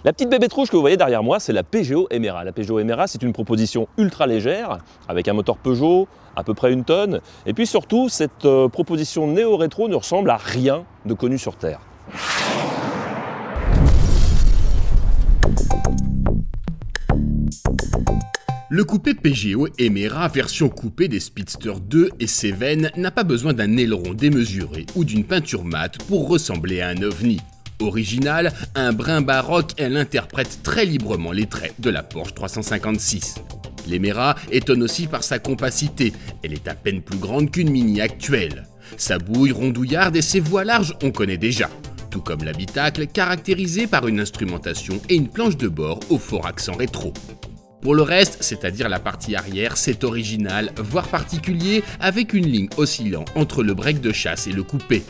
La petite bébête rouge que vous voyez derrière moi, c'est la Peugeot Emera. La Peugeot Emera, c'est une proposition ultra légère, avec un moteur Peugeot, à peu près 1 tonne. Et puis surtout, cette proposition néo-rétro ne ressemble à rien de connu sur Terre. Le coupé Peugeot Emera version coupé des Speedster 2 et Cévennes n'a pas besoin d'un aileron démesuré ou d'une peinture mate pour ressembler à un ovni. Originale, un brin baroque, elle interprète très librement les traits de la Porsche 356. L'Emera étonne aussi par sa compacité, elle est à peine plus grande qu'une Mini actuelle. Sa bouille rondouillarde et ses voies larges, on connaît déjà. Tout comme l'habitacle, caractérisé par une instrumentation et une planche de bord au fort accent rétro. Pour le reste, c'est-à-dire la partie arrière, c'est original, voire particulier, avec une ligne oscillant entre le break de chasse et le coupé.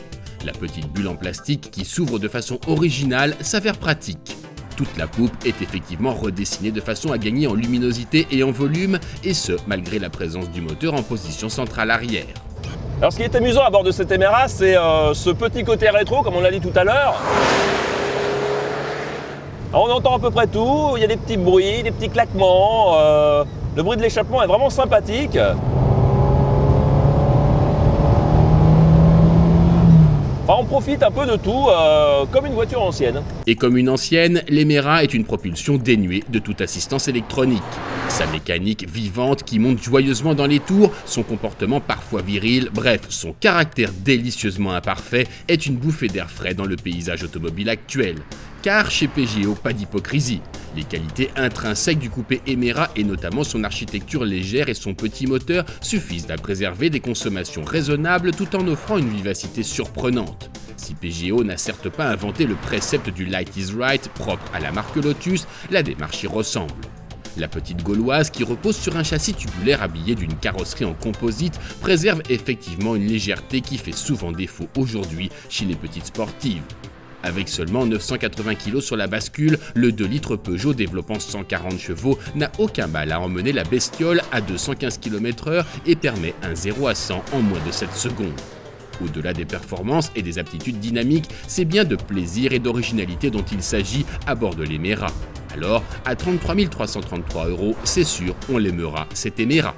La petite bulle en plastique qui s'ouvre de façon originale s'avère pratique. Toute la poupe est effectivement redessinée de façon à gagner en luminosité et en volume, et ce, malgré la présence du moteur en position centrale arrière. Alors ce qui est amusant à bord de cette Emera, c'est ce petit côté rétro, comme on l'a dit tout à l'heure. On entend à peu près tout, il y a des petits bruits, des petits claquements, le bruit de l'échappement est vraiment sympathique. Enfin, on profite un peu de tout, comme une voiture ancienne. Et comme une ancienne, l'Emera est une propulsion dénuée de toute assistance électronique. Sa mécanique vivante qui monte joyeusement dans les tours, son comportement parfois viril, bref, son caractère délicieusement imparfait est une bouffée d'air frais dans le paysage automobile actuel. Car chez Peugeot, pas d'hypocrisie. Les qualités intrinsèques du coupé Emera et notamment son architecture légère et son petit moteur suffisent à préserver des consommations raisonnables tout en offrant une vivacité surprenante. Si Peugeot n'a certes pas inventé le précepte du Light is Right propre à la marque Lotus, la démarche y ressemble. La petite gauloise qui repose sur un châssis tubulaire habillé d'une carrosserie en composite préserve effectivement une légèreté qui fait souvent défaut aujourd'hui chez les petites sportives. Avec seulement 980 kg sur la bascule, le 2 litres Peugeot développant 140 chevaux n'a aucun mal à emmener la bestiole à 215 km/h et permet un 0 à 100 en moins de 7 secondes. Au-delà des performances et des aptitudes dynamiques, c'est bien de plaisir et d'originalité dont il s'agit à bord de l'Emera. Alors, à 33 333 €, c'est sûr, on l'aimera, cette Emera.